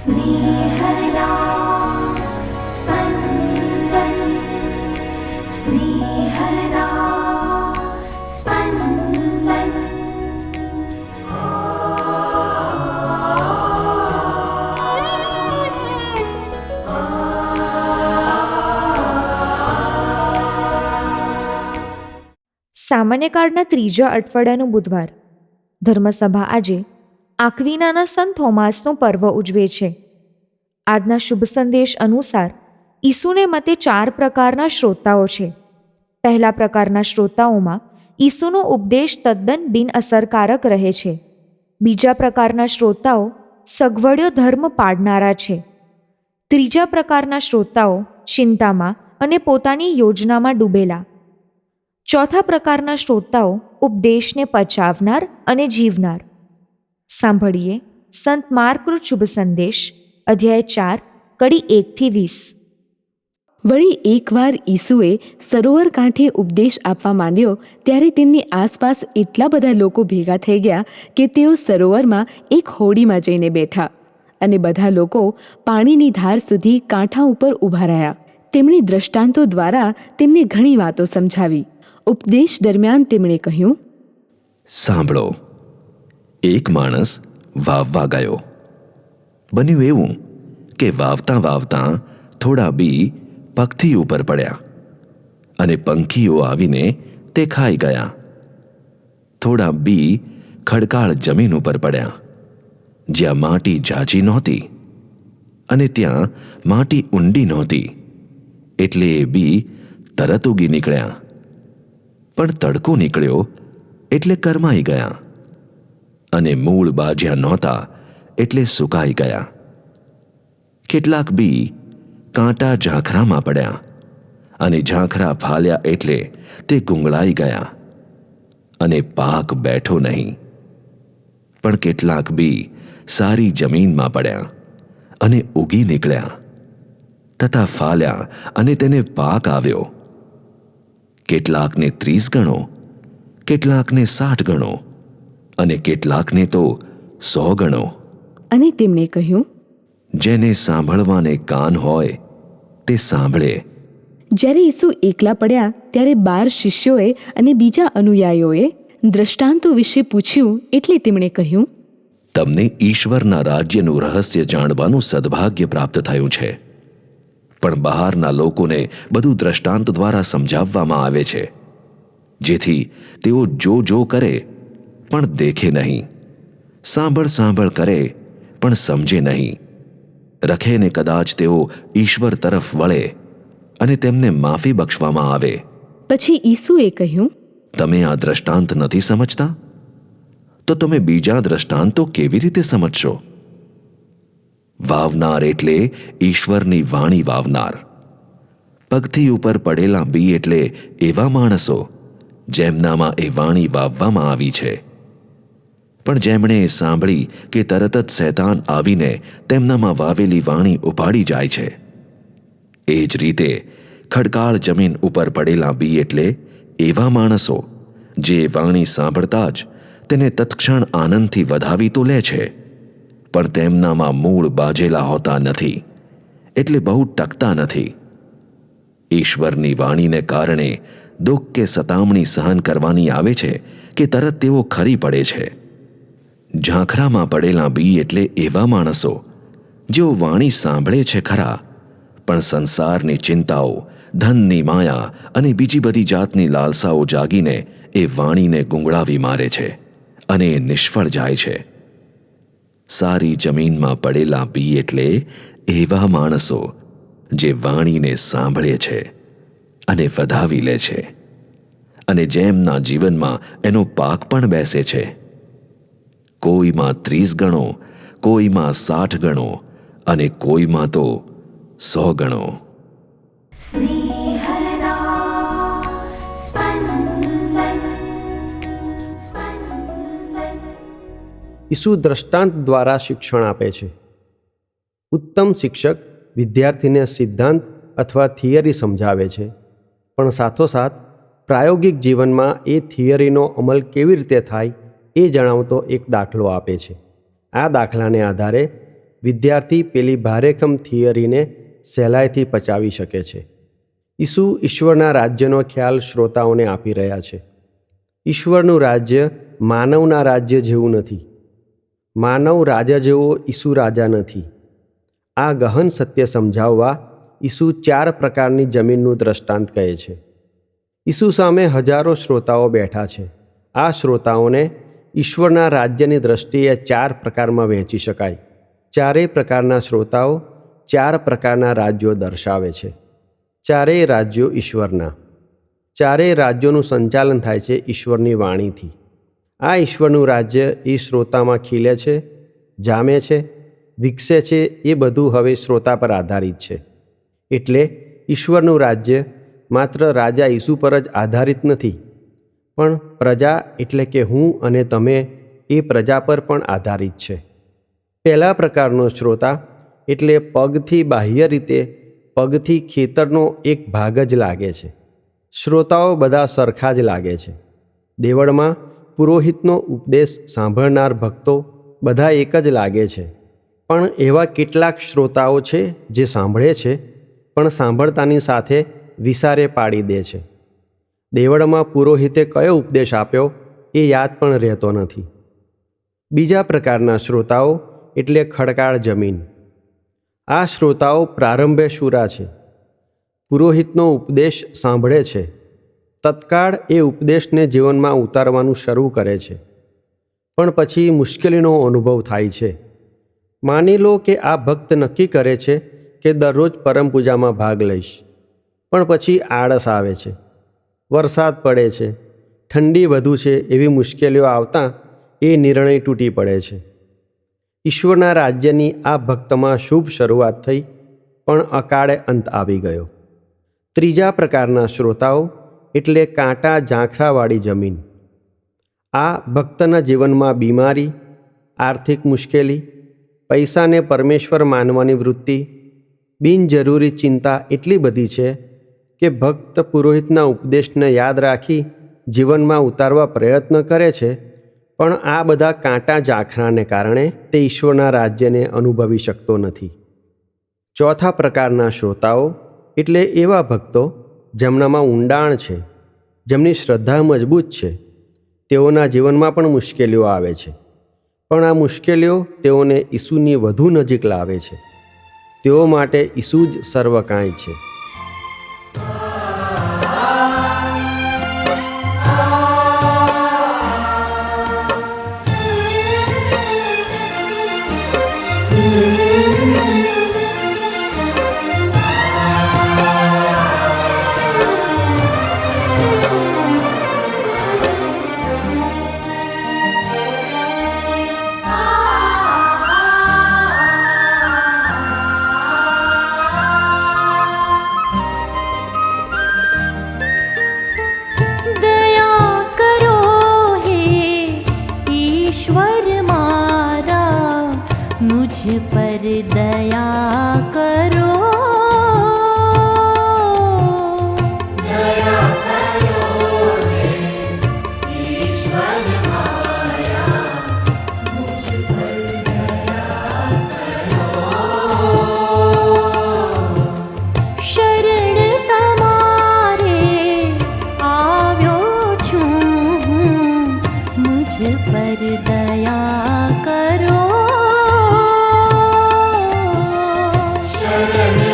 स्नेहदा स्पन्दन स्नेहदा स्पन्दन। સામાન્ય કાળના ત્રીજા અઠવાડિયાનો બુધવાર. ધર્મસભા આજે આક્વિનાના સંત થોમાસનો પર્વ ઉજવે છે. આજના શુભ સંદેશ અનુસાર ઈસુને મતે 4 પ્રકારના શ્રોતાઓ છે. પહેલા પ્રકારના શ્રોતાઓમાં ઈસુનો ઉપદેશ તદ્દન બિનઅસરકારક રહે છે. બીજા પ્રકારના શ્રોતાઓ સગવડ્યો ધર્મ પાડનારા છે. ત્રીજા પ્રકારના શ્રોતાઓ ચિંતામાં અને પોતાની યોજનામાં ડૂબેલા. ચોથા પ્રકારના શ્રોતાઓ ઉપદેશને પચાવનાર અને જીવનાર. સાંભળીએ સંત માર્કનો શુભ સંદેશ, અધ્યાય 4, કડી 1-20. વળી એકવાર ઈસુએ સરોવર કાંઠે ઉપદેશ આપવા માંડ્યો ત્યારે તેમની આસપાસ એટલા બધા લોકો ભેગા થઈ ગયા કે તેઓ સરોવરમાં એક હોડીમાં જઈને બેઠા અને બધા લોકો પાણીની ધાર સુધી કાંઠા ઉપર ઊભા રહ્યા. તેમણે દ્રષ્ટાંતો દ્વારા તેમને ઘણી વાતો સમજાવી. ઉપદેશ દરમિયાન તેમણે કહ્યું, સાંભળો, એક માણસ વાવવા ગયો. બન્યું એવું કે વાવતાં વાવતાં થોડા બી પગથી ઉપર પડ્યા અને પંખીઓ આવીને તે ખાઈ ગયા. થોડા બી ખડકાળ જમીન ઉપર પડ્યા, જ્યાં માટી ઝાઝી નહોતી અને ત્યાં માટી ઊંડી નહોતી, એટલે એ બી તરત ઉગી નીકળ્યા. પણ તડકો નીકળ્યો એટલે કરમાઈ ગયા અને મૂળ બાજ્યા નહોતા એટલે સુકાઈ ગયા. કેટલાક બી કાંટા ઝાંખરામાં પડ્યા અને ઝાંખરા ફાલ્યા એટલે તે ગુંગળાઈ ગયા અને પાક બેઠો નહીં. પણ કેટલાક બી સારી જમીનમાં પડ્યા અને ઉગી નીકળ્યા તથા ફાલ્યા અને તેને પાક આવ્યો. કેટલાકને 30 ગણો, કેટલાકને 60 ગણો અને કેટલાકને તો 100 ગણો. અને તેમણે કહ્યું, જેને સાંભળવાને કાન હોય તે સાંભળે. જ્યારે ઈસુ એકલા પડ્યા ત્યારે 12 શિષ્યોએ અને બીજા અનુયાયીઓએ દ્રષ્ટાંતો વિશે પૂછ્યું એટલે તેમણે કહ્યું, તમને ઈશ્વરના રાજ્યનું રહસ્ય જાણવાનું સદભાગ્ય પ્રાપ્ત થયું છે. પણ બહારના લોકોને બધું દ્રષ્ટાંત દ્વારા સમજાવવામાં આવે છે, જેથી તેઓ જો કરે પણ દેખે નહીં, સાંભળ કરે પણ સમજે નહીં. રખે ને કદાચ તેઓ ઈશ્વર તરફ વળે અને તેમને માફી બક્ષવામાં આવે. પછી ઈસુએ કહ્યું, તમે આ દ્રષ્ટાંત નથી સમજતા તો તમે બીજા દ્રષ્ટાંતો કેવી રીતે સમજશો? વાવનાર એટલે ઈશ્વરની વાણી વાવનાર. પગથી ઉપર પડેલા બી એટલે એવા માણસો જેમનામાં એ વાણી વાવવામાં આવી છે. પણ જેમણે સાંભળી કે તરત જ શૈતાન આવીને તેમનામાં વાવેલી વાણી ઉપાડી જાય છે. એ જ રીતે ખડકાળ જમીન ઉપર પડેલા બી એટલે એવા માણસો જે વાણી સાંભળતા જ તેને તત્ક્ષણ આનંદથી વધાવી તો લે છે, પણ તેમનામાં મૂળ બાજેલા હોતા નથી, એટલે બહુ ટકતા નથી. ઈશ્વરની વાણીને કારણે દુઃખ કે સતામણી સહન કરવાની આવે છે કે તરત તેઓ ખરી પડે છે. ઝાંખરામાં પડેલા બી એટલે એવા માણસો જેઓ વાણી સાંભળે છે ખરા, પણ સંસારની ચિંતાઓ, ધનની માયા અને બીજી બધી જાતની લાલસાઓ જાગીને એ વાણીને ગુંગળાવી મારે છે અને એ નિષ્ફળ જાય છે. સારી જમીનમાં પડેલા બી એટલે એવા માણસો જે વાણીને સાંભળે છે અને વધાવી લે છે અને જેમના જીવનમાં એનો પાક પણ બેસે છે. કોઈમાં 30 ગણો, કોઈમાં 60 ગણો અને કોઈમાં તો 100 ગણો. स्नेहदा स्पन्दन स्पन्दन। ઈસુ દ્રષ્ટાંત દ્વારા શિક્ષણ આપે છે. ઉત્તમ શિક્ષક વિદ્યાર્થીને સિદ્ધાંત અથવા થિયરી સમજાવે છે, પણ સાથોસાથ પ્રાયોગિક જીવનમાં એ થિયરીનો અમલ કેવી રીતે થાય એ જણાવતો એક દાખલો આપે છે. આ દાખલાને આધારે વિદ્યાર્થી પેલી ભારેખમ થિયરીને સહેલાઈથી પચાવી શકે છે. ઈસુ ઈશ્વરના રાજ્યનો ખ્યાલ શ્રોતાઓને આપી રહ્યા છે. ઈશ્વરનું રાજ્ય માનવના રાજ્ય જેવું નથી. માનવ રાજા જેવો ઈસુ રાજા નથી. આ ગહન સત્ય સમજાવવા ઈસુ 4 પ્રકારની જમીનનું દ્રષ્ટાંત કહે છે. ઈસુ સામે હજારો શ્રોતાઓ બેઠા છે. આ શ્રોતાઓને ઈશ્વરના રાજ્યની દ્રષ્ટિએ 4 પ્રકારમાં વહેંચી શકાય. 4 પ્રકારના શ્રોતાઓ 4 પ્રકારના રાજ્યો દર્શાવે છે. 4 રાજ્યો ઈશ્વરના. 4 રાજ્યોનું સંચાલન થાય છે ઈશ્વરની વાણીથી. આ ઈશ્વરનું રાજ્ય એ શ્રોતામાં ખીલે છે, જામે છે, વિકસે છે. એ બધું હવે શ્રોતા પર આધારિત છે. એટલે ઈશ્વરનું રાજ્ય માત્ર રાજા ઈસુ પર જ આધારિત નથી, પણ પ્રજા એટલે કે હું અને તમે એ પ્રજા પર પણ આધારિત છે. પહેલા પ્રકારનો શ્રોતા એટલે પગથી બાહ્ય રીતે પગથી ખેતરનો એક ભાગ જ લાગે છે. શ્રોતાઓ બધા સરખા જ લાગે છે. દેવળમાં પુરોહિતનો ઉપદેશ સાંભળનાર ભક્તો બધા એક જ લાગે છે. પણ એવા કેટલાક શ્રોતાઓ છે જે સાંભળે છે, પણ સાંભળતાની સાથે વિસારે પાડી દે છે. દેવળમાં પુરોહિતે કયો ઉપદેશ આપ્યો એ યાદ પણ રહેતો નથી. બીજા પ્રકારના શ્રોતાઓ એટલે ખડકાળ જમીન. આ શ્રોતાઓ પ્રારંભે શુરા છે. પુરોહિતનો ઉપદેશ સાંભળે છે, તત્કાળ એ ઉપદેશને જીવનમાં ઉતારવાનું શરૂ કરે છે. પણ પછી મુશ્કેલીનો અનુભવ થાય છે. માની લો કે આ ભક્ત નક્કી કરે છે કે દરરોજ પરમ પૂજામાં ભાગ લઈશ, પણ પછી આળસ આવે છે, વરસાદ પડે છે, ઠંડી વધુ છે એવી મુશ્કેલીઓ આવતાં એ નિર્ણય તૂટી પડે છે. ઈશ્વરના રાજ્યની આ ભક્તમાં શુભ શરૂઆત થઈ, પણ અકાળે અંત આવી ગયો. ત્રીજા પ્રકારના શ્રોતાઓ એટલે કાંટા ઝાંખરાવાળી જમીન. આ ભક્તના જીવનમાં બીમારી, આર્થિક મુશ્કેલી, પૈસાને પરમેશ્વર માનવાની વૃત્તિ, બિનજરૂરી ચિંતા એટલી બધી છે કે ભક્ત પુરોહિતના ઉપદેશને યાદ રાખી જીવનમાં ઉતારવા પ્રયત્ન કરે છે, પણ આ બધા કાંટા ઝાંખરાને કારણે તે ઈશ્વરના રાજ્યને અનુભવી શકતો નથી. ચોથા પ્રકારના શ્રોતાઓ એટલે એવા ભક્તો જેમનામાં ઊંડાણ છે, જેમની શ્રદ્ધા મજબૂત છે. તેઓના જીવનમાં પણ મુશ્કેલીઓ આવે છે, પણ આ મુશ્કેલીઓ તેઓને ઈસુની વધુ નજીક લાવે છે. તેઓ માટે ઈસુ જ સર્વ કાંઈ છે. पर दया करो, दया करो हे ईश्वर मारा, मुझ पर दया करो. शरण તમારે આવ્યો છું, મુझ પર દયા કરો. शरण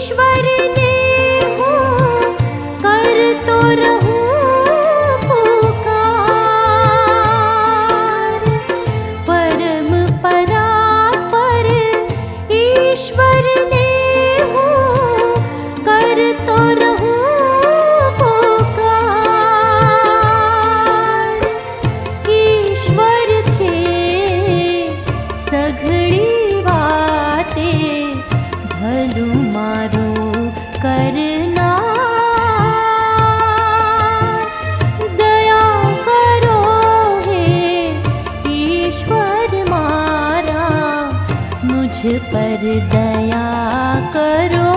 ईश्वर ने हूँ कर तो रहूं पुकार। परम परात्पर ईश्वर ने हूँ कर तो रहूं पुकार। ईश्वर छे सघળી વાતે ભલું મારું કરનાર। દયા કરો હે ઈશ્વર મારા, મુझ પર દયા કરો।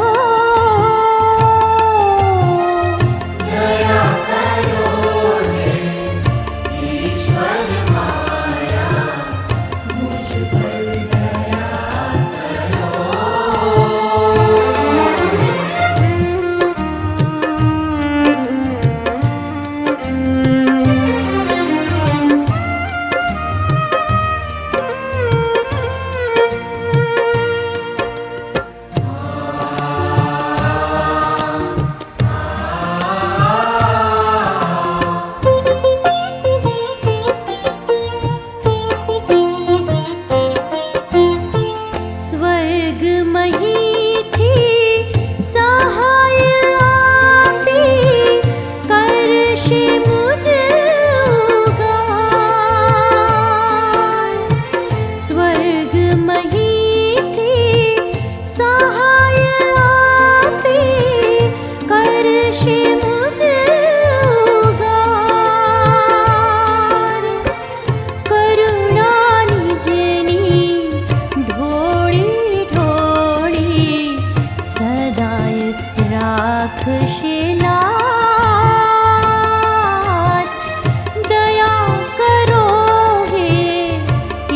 દયા કરો હે ઈશ્વર મારા, મુझ પર દયા સ્વર્ગ મહીથી સહાય આપી કરશે મુझ ઉગાર। સ્વર્ગ મહીથી સહાય આપી કરશે મુझ ઉગાર। કરુણાની જેની ઢોળી ઢોળી સદાય રાખશે લાજ। દયા કરો હે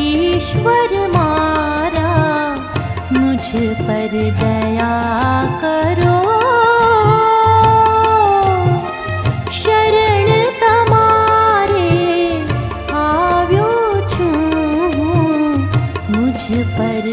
ઈશ્વર મારા, મુझ પર દયા કરો। શરણ તમારે આવ્યો છું હું, મુझ પર